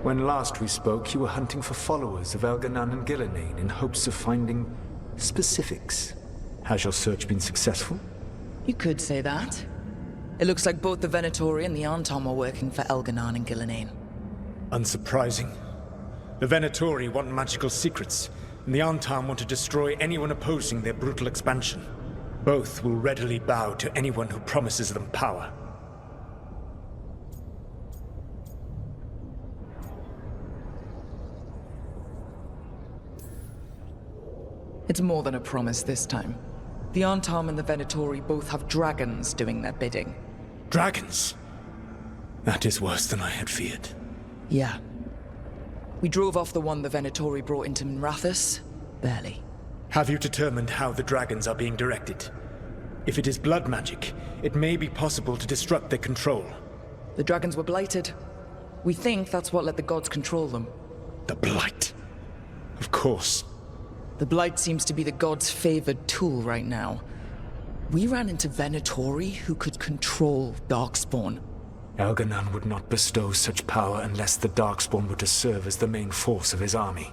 When last we spoke, you were hunting for followers of Elganan and Gillenane in hopes of finding specifics. Has your search been successful? You could say that. It looks like both the Venatori and the Anton were working for Elganan and Gillenane. Unsurprising. The Venatori want magical secrets, and the Anton want to destroy anyone opposing their brutal expansion. Both will readily bow to anyone who promises them power. It's more than a promise this time. The Antam and the Venatori both have dragons doing their bidding. Dragons? That is worse than I had feared. Yeah. We drove off the one the Venatori brought into Minrathous. Barely. Have you determined how the dragons are being directed? If it is blood magic, it may be possible to disrupt their control. The dragons were blighted. We think that's what let the gods control them. The Blight. Of course. The Blight seems to be the gods' favored tool right now. We ran into Venatori who could control Darkspawn. Elganan would not bestow such power unless the Darkspawn were to serve as the main force of his army.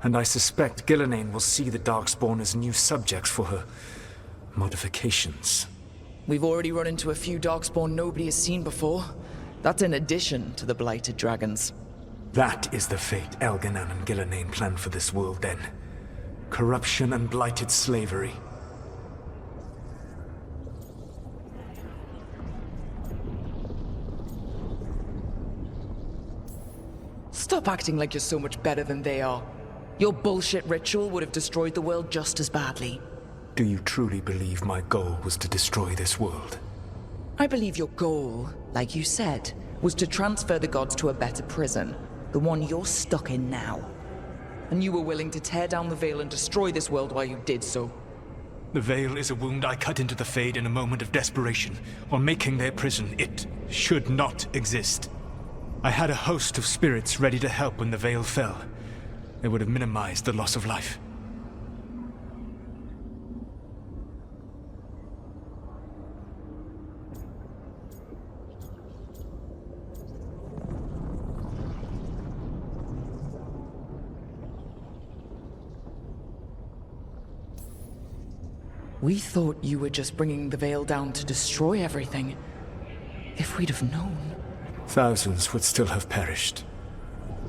And I suspect Gillenane will see the Darkspawn as new subjects for her modifications. We've already run into a few Darkspawn nobody has seen before. That's in addition to the blighted dragons. That is the fate Elganan and Gillenane planned for this world then. Corruption and blighted slavery. Stop acting like you're so much better than they are. Your bullshit ritual would have destroyed the world just as badly. Do you truly believe my goal was to destroy this world? I believe your goal, like you said, was to transfer the gods to a better prison. The one you're stuck in now. And you were willing to tear down the Veil and destroy this world while you did so. The Veil is a wound I cut into the Fade in a moment of desperation, while making their prison. It should not exist. I had a host of spirits ready to help when the Veil fell. They would have minimized the loss of life. We thought you were just bringing the Veil down to destroy everything. If we'd have known... Thousands would still have perished.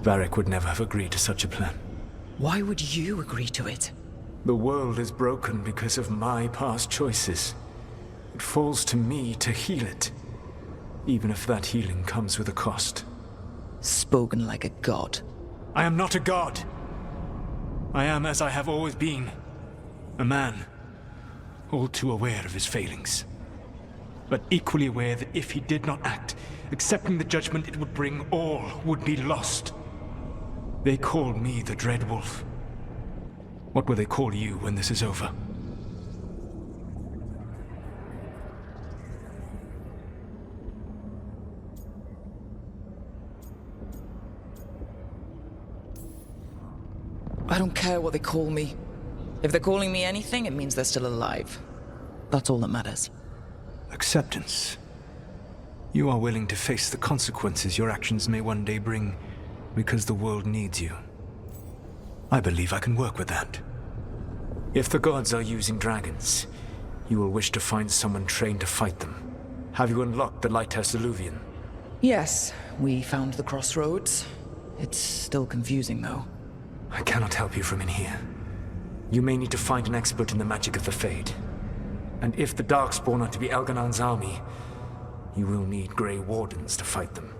Varric would never have agreed to such a plan. Why would you agree to it? The world is broken because of my past choices. It falls to me to heal it, even if that healing comes with a cost. Spoken like a god. I am not a god. I am as I have always been. A man. All too aware of his failings. But equally aware that if he did not act, accepting the judgment it would bring, all would be lost. They call me the Dread Wolf. What will they call you when this is over? I don't care what they call me. If they're calling me anything, it means they're still alive. That's all that matters. Acceptance. You are willing to face the consequences your actions may one day bring because the world needs you. I believe I can work with that. If the gods are using dragons, you will wish to find someone trained to fight them. Have you unlocked the Lighthouse Illuvian? Yes, we found the crossroads. It's still confusing, though. I cannot help you from in here. You may need to find an expert in the magic of the Fade. And if the Darkspawn are to be Elganan's army, you will need Grey Wardens to fight them.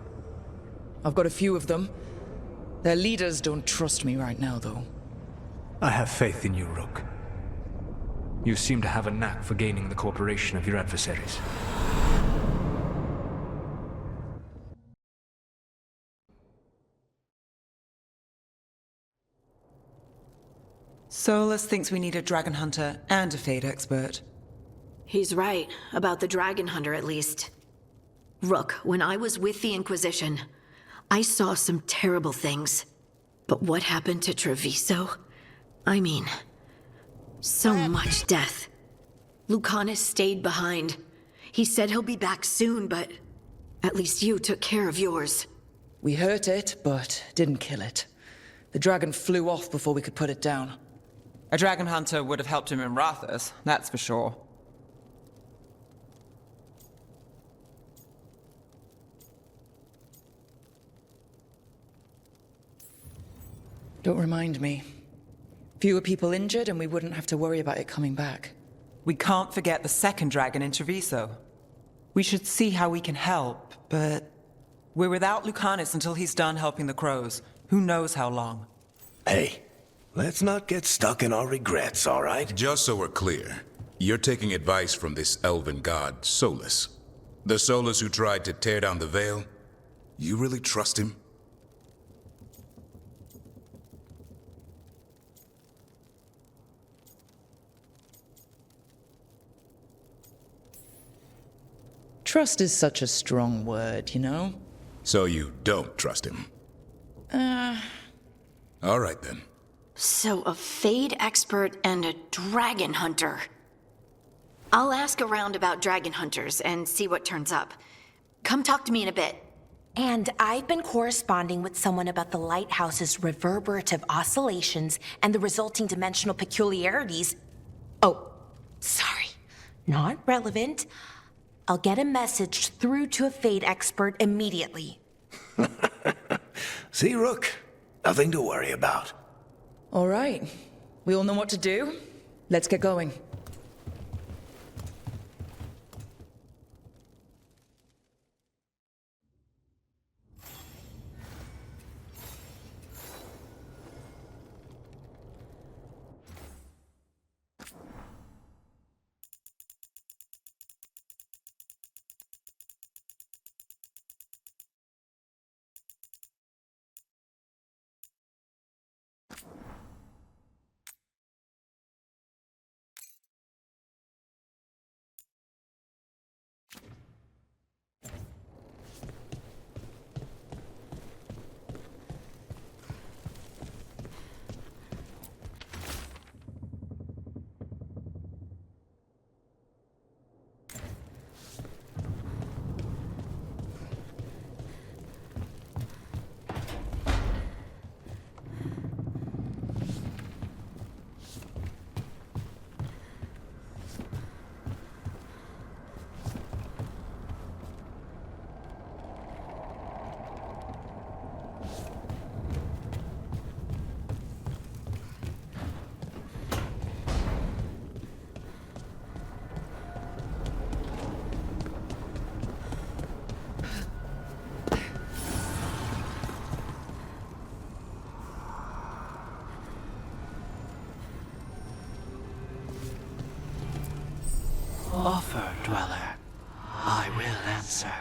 I've got a few of them. Their leaders don't trust me right now, though. I have faith in you, Rook. You seem to have a knack for gaining the cooperation of your adversaries. Solus thinks we need a dragon hunter and a Fade expert. He's right, about the dragon hunter at least. Rook, when I was with the Inquisition, I saw some terrible things. But what happened to Treviso? I mean, so much death. Lucanus stayed behind. He said he'll be back soon, but at least you took care of yours. We hurt it, but didn't kill it. The dragon flew off before we could put it down. A dragon hunter would have helped him in Rathas, that's for sure. Don't remind me. Fewer people injured and we wouldn't have to worry about it coming back. We can't forget the second dragon in Treviso. We should see how we can help, but we're without Lucanus until he's done helping the crows. Who knows how long? Hey, let's not get stuck in our regrets, all right? Just so we're clear, you're taking advice from this elven god, Solus. The Solus who tried to tear down the Veil? You really trust him? Trust is such a strong word, you know? So you don't trust him? All right then. So a Fade expert and a dragon hunter. I'll ask around about dragon hunters and see what turns up. Come talk to me in a bit. And I've been corresponding with someone about the lighthouse's reverberative oscillations and the resulting dimensional peculiarities. Oh, sorry. Not relevant. I'll get a message through to a Fade expert immediately. See, Rook? Nothing to worry about. All right. We all know what to do. Let's get going. Offer, dweller. I will answer.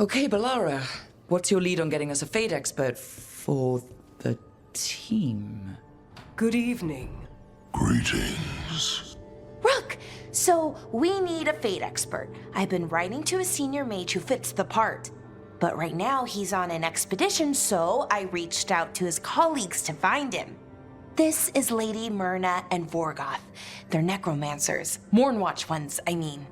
Okay, Balara. What's your lead on getting us a Fate expert for the team? Good evening. Greetings. Rook! So, we need a Fate expert. I've been writing to a senior mage who fits the part. But right now, he's on an expedition, so I reached out to his colleagues to find him. This is Lady Myrna and Vorgoth. They're necromancers. Mournwatch ones, I mean.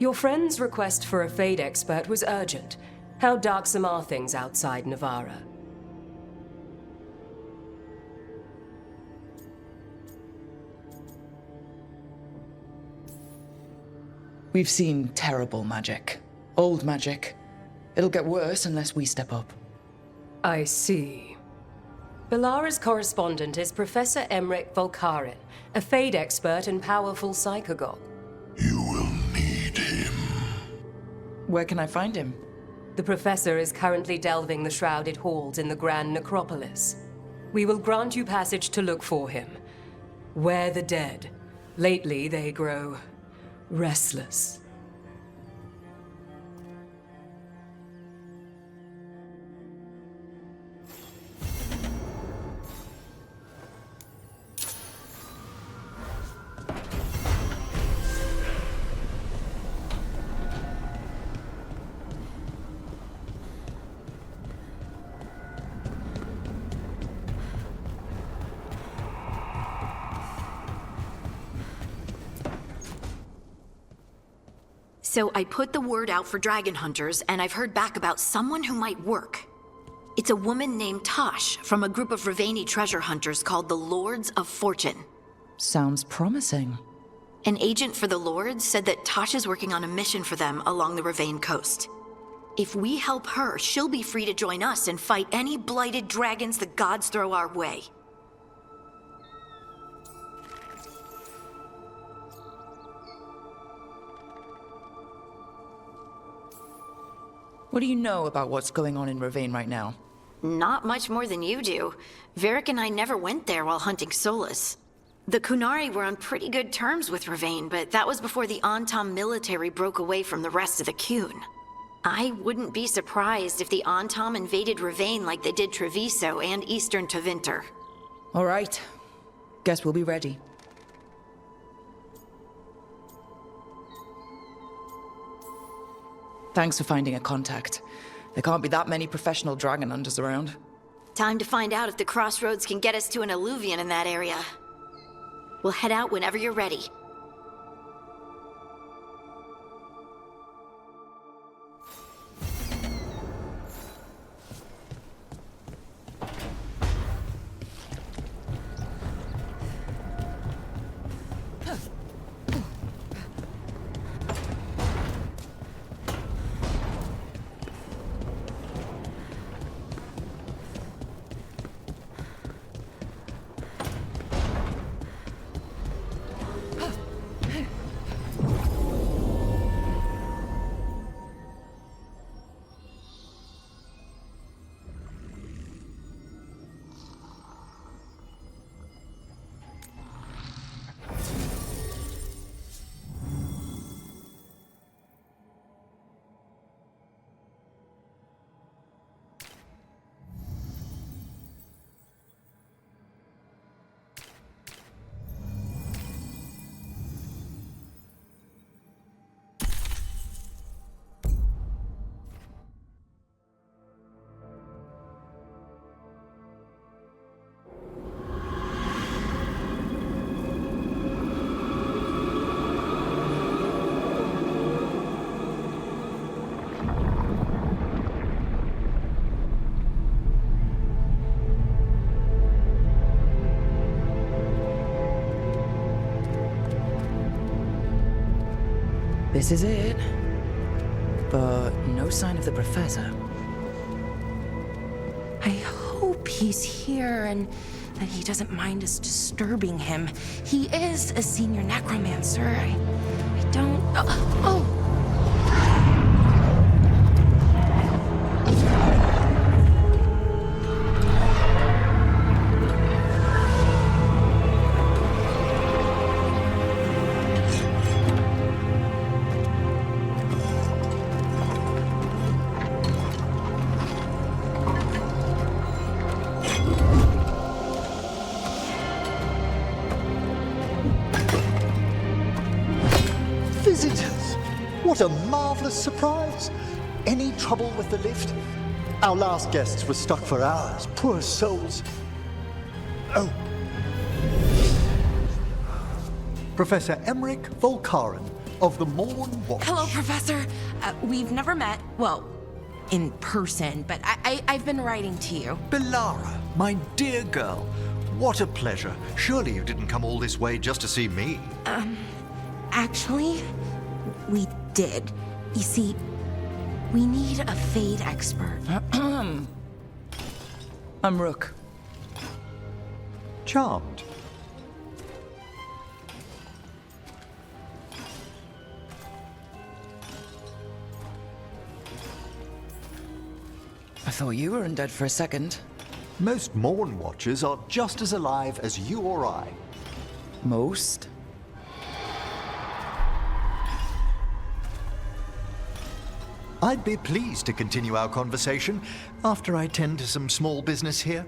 Your friend's request for a Fade expert was urgent. How darksome are things outside Navarra? We've seen terrible magic. Old magic. It'll get worse unless we step up. I see. Balara's correspondent is Professor Emmerich Volkarin, a Fade expert and powerful psychagogue. You will need him. Where can I find him? The professor is currently delving the shrouded halls in the Grand Necropolis. We will grant you passage to look for him. Where the dead. Lately they grow restless. So I put the word out for dragon hunters, and I've heard back about someone who might work. It's a woman named Tosh from a group of Ravani treasure hunters called the Lords of Fortune. Sounds promising. An agent for the Lords said that Tosh is working on a mission for them along the Ravane coast. If we help her, she'll be free to join us and fight any blighted dragons the gods throw our way. What do you know about what's going on in Ravane right now? Not much more than you do. Varric and I never went there while hunting Solus. The Kunari were on pretty good terms with Ravane, but that was before the Antam military broke away from the rest of the Qun. I wouldn't be surprised if the Antam invaded Ravane like they did Treviso and Eastern Tevinter. All right. Guess we'll be ready. Thanks for finding a contact. There can't be that many professional dragon hunters around. Time to find out if the crossroads can get us to an alluvion in that area. We'll head out whenever you're ready. This is it. But no sign of the professor. I hope he's here and that he doesn't mind us disturbing him. He is a senior necromancer. I don't... Oh! visitors! What a marvelous surprise! Any trouble with the lift? Our last guests were stuck for hours. Poor souls. Oh. Professor Emmerich Volkaren of the Morn Watch. Hello, Professor. We've never met, well, in person, but I've been writing to you. Belara, my dear girl. What a pleasure. Surely you didn't come all this way just to see me. Actually, we did. You see, we need a Fade expert. I'm Rook. Charmed. I thought you were undead for a second. Most Morn Watchers are just as alive as you or I. Most? I'd be pleased to continue our conversation after I tend to some small business here.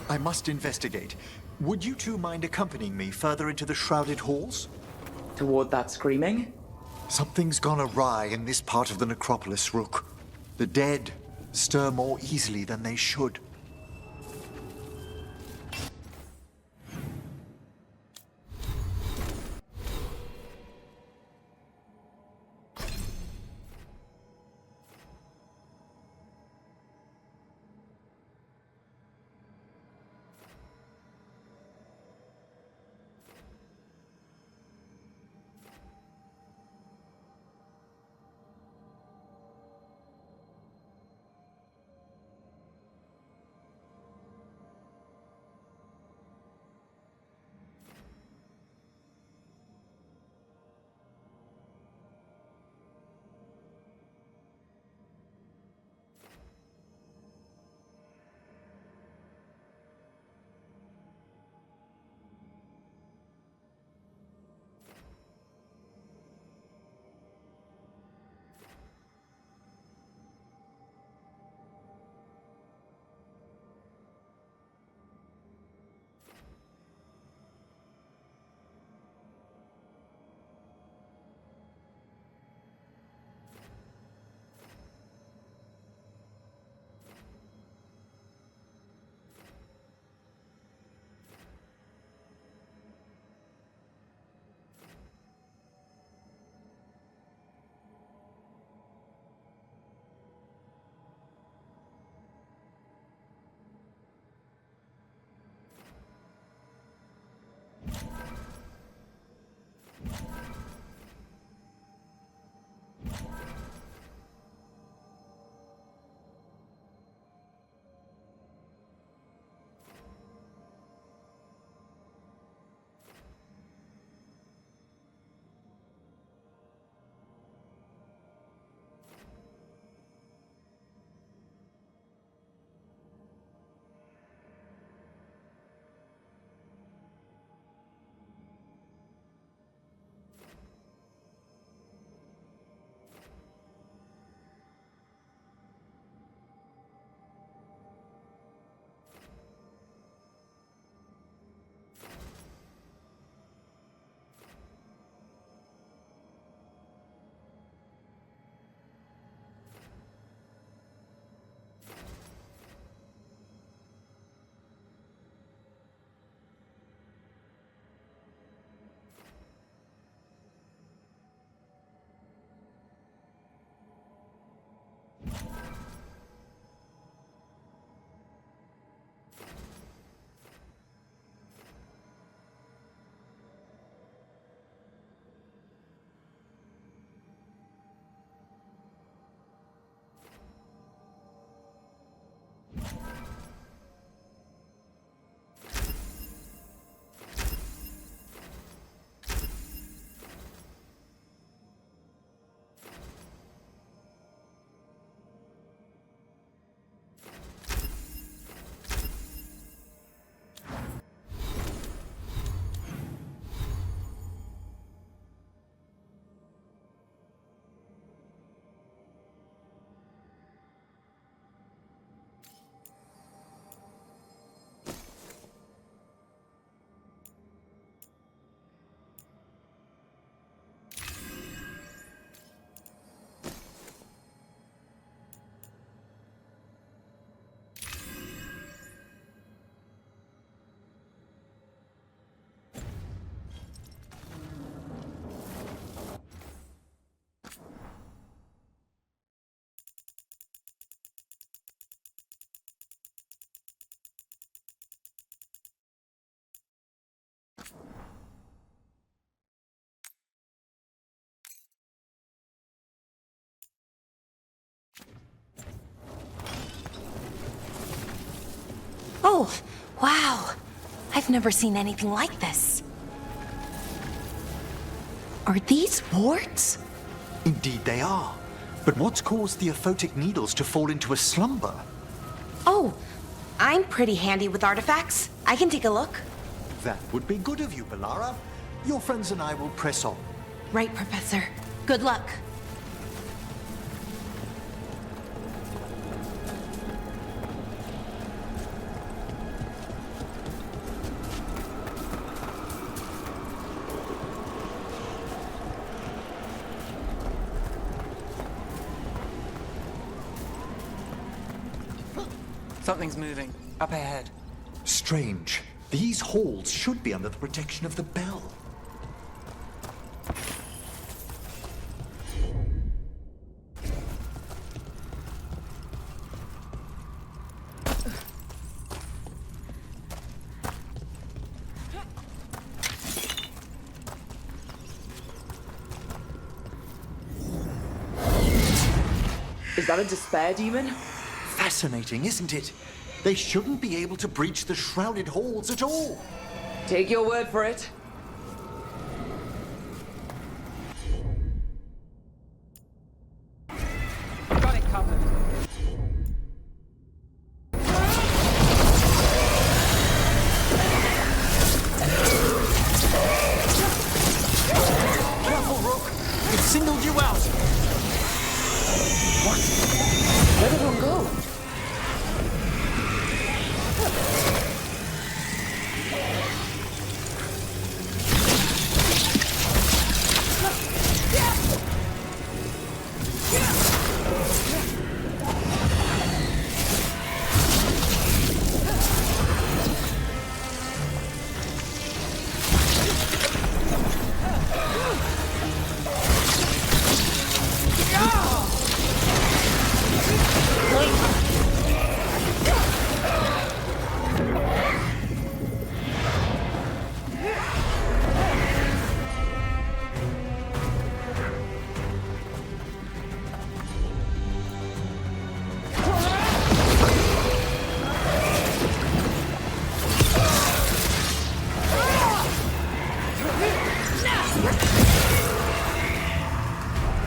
I must investigate. Would you two mind accompanying me further into the shrouded halls? Toward that screaming? Something's gone awry in this part of the necropolis, Rook. The dead stir more easily than they should. Oh, wow. I've never seen anything like this. Are these warts? Indeed they are. But what's caused the aphotic needles to fall into a slumber? Oh, I'm pretty handy with artifacts. I can take a look. That would be good of you, Bellara. Your friends and I will press on. Right, Professor. Good luck. Something's moving. Up ahead. Strange. These halls should be under the protection of the bell. Is that a despair demon? Fascinating, isn't it? They shouldn't be able to breach the shrouded halls at all. Take your word for it. Got it covered. Careful, Rook! It singled you out! What? Where did one go?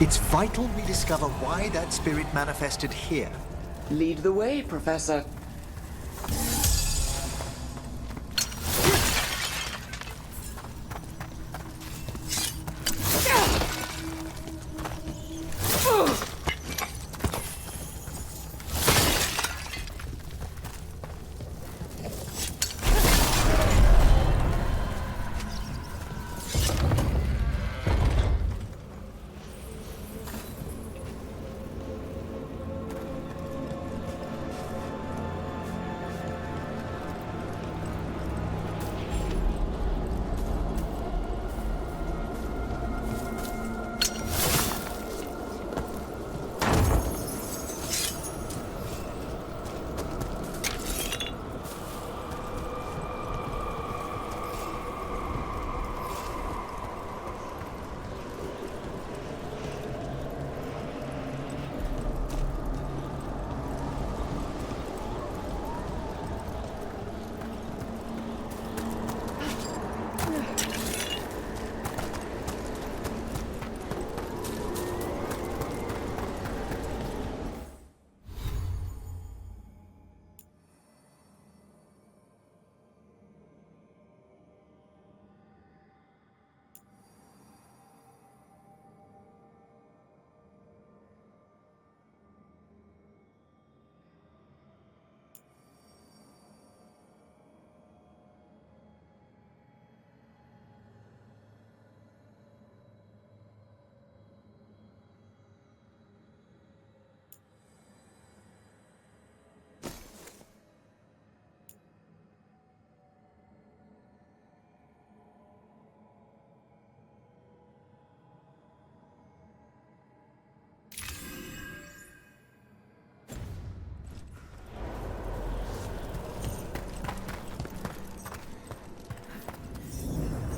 It's vital we discover why that spirit manifested here. Lead the way, Professor.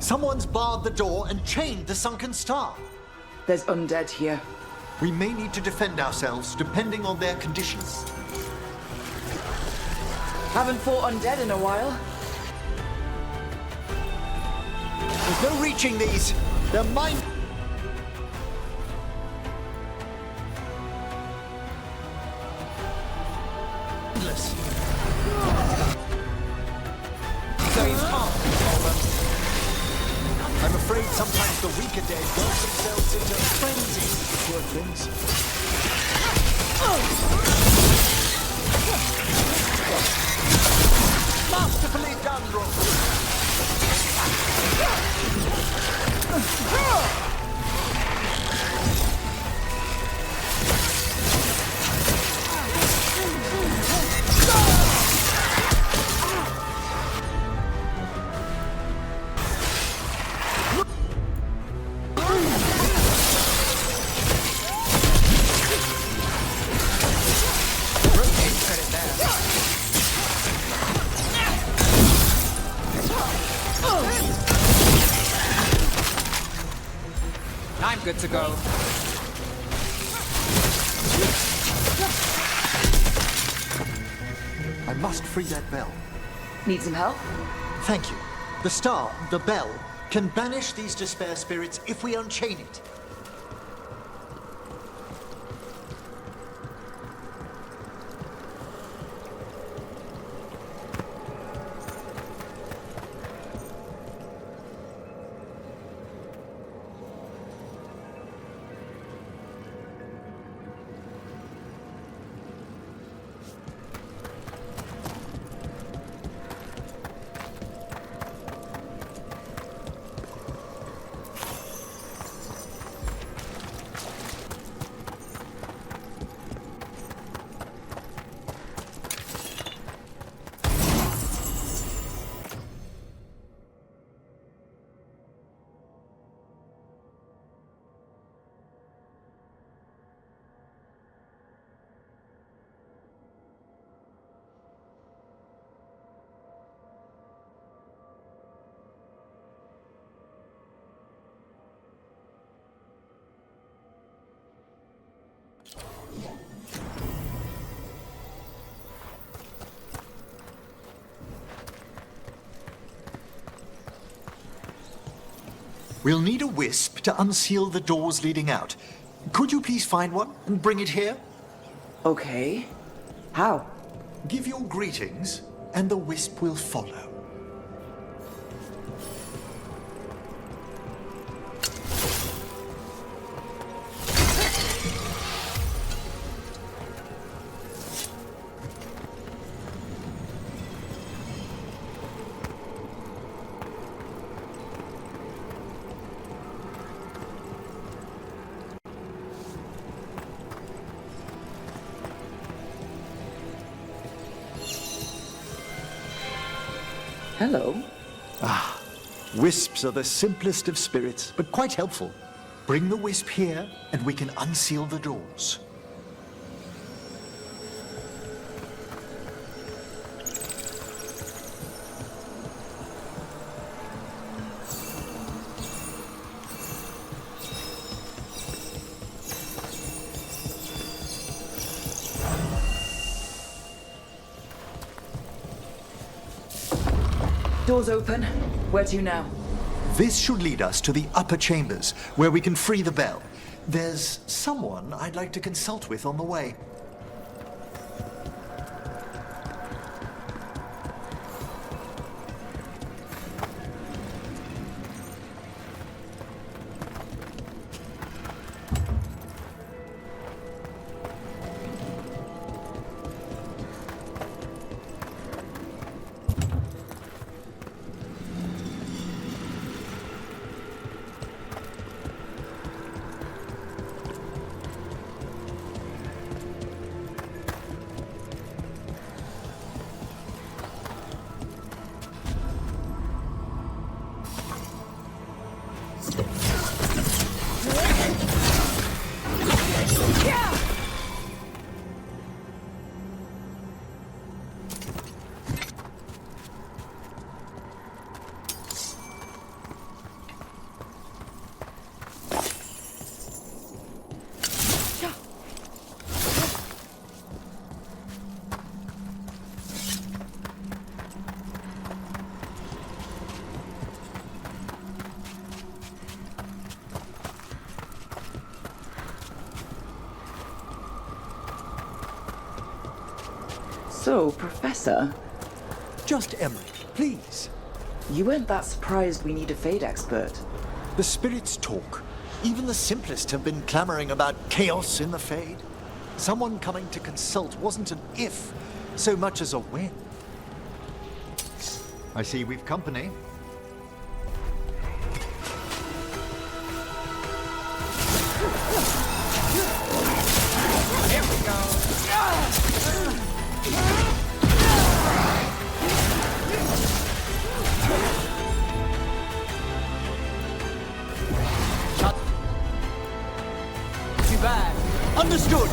Someone's barred the door and chained the sunken star. There's undead here. We may need to defend ourselves depending on their conditions. Haven't fought undead in a while. There's no reaching these. They're mine. So you can't control them. I'm afraid sometimes the weaker dead work themselves into frenzy. Poor things. Masterfully done, Rook. I'm good to go. I must free that bell. Need some help? Thank you. The star, the bell, can banish these despair spirits if we unchain it. We'll need a wisp to unseal the doors leading out. Could you please find one and bring it here? Okay. How? Give your greetings, and the wisp will follow. Hello. Wisps are the simplest of spirits, but quite helpful. Bring the wisp here, and we can unseal the doors. Doors open. Where to now? This should lead us to the upper chambers, where we can free the bell. There's someone I'd like to consult with on the way. So, Professor, Just Emery, please. you weren't that surprised we need a Fade expert. The spirits talk. Even the simplest have been clamoring about chaos in the Fade. Someone coming to consult wasn't an if, so much as a when. I see we've company. Here we go. Too bad. Understood!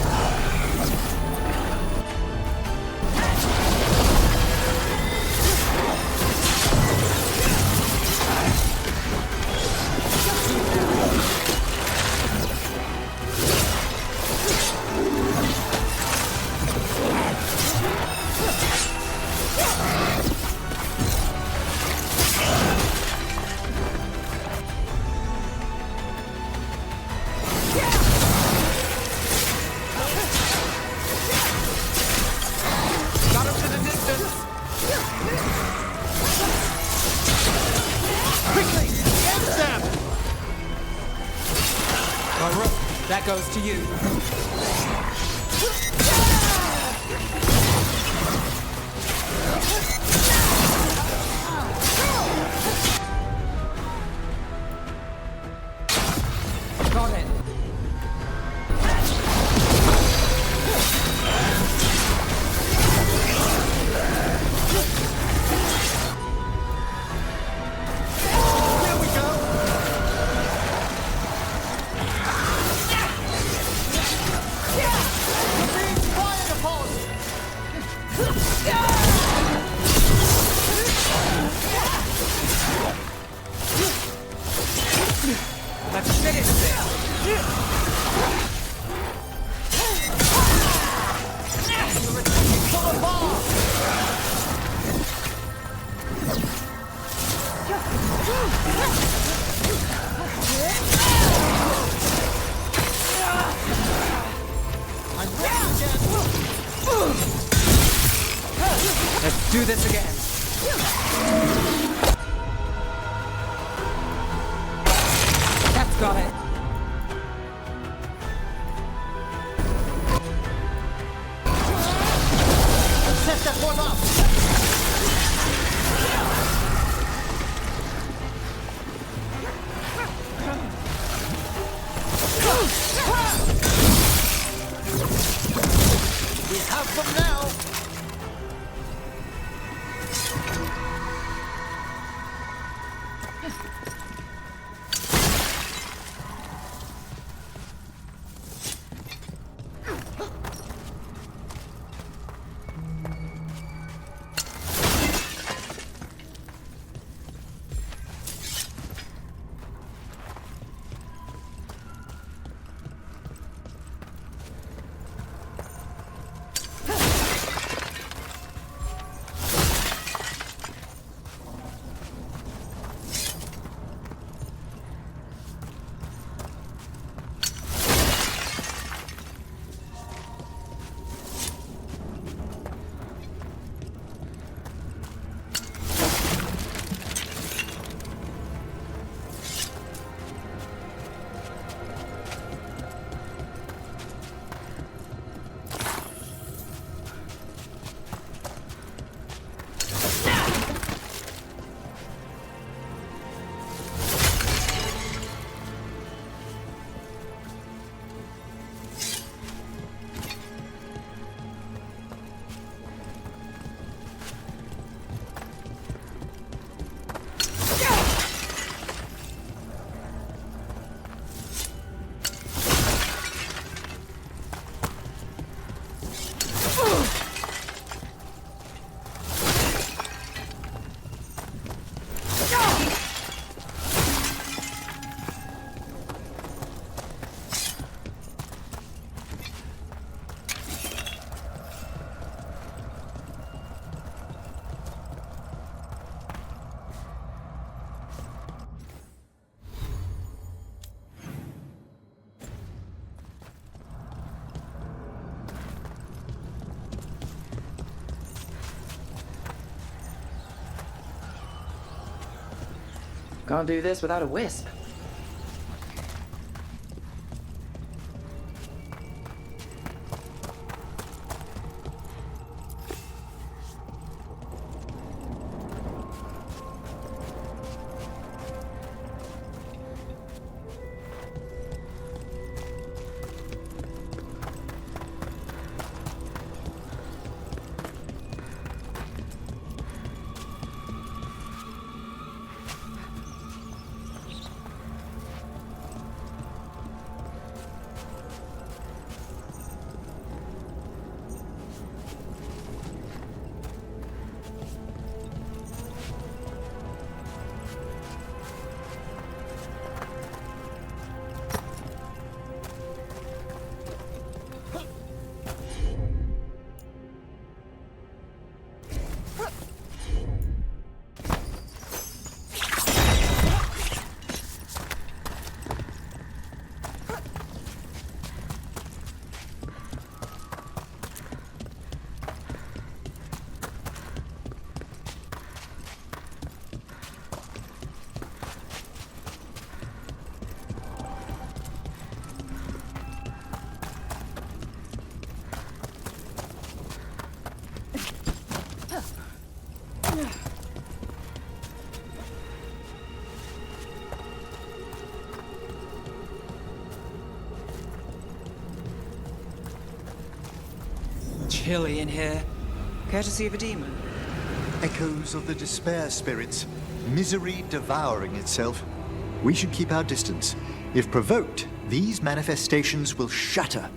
Got him to the distance. Quickly! End them! Well, Rook, that goes to you. Got it. Here we go! Being fired upon! Let's finish this. For the bar! I'm ready again! Let's do this again. That's got it. Set that one up! We have them now! Can't do this without a wisp. Chilly in here. Courtesy of a demon. Echoes of the despair spirits, misery devouring itself. We should keep our distance. If provoked, these manifestations will shatter.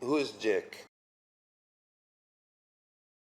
Who is Jack?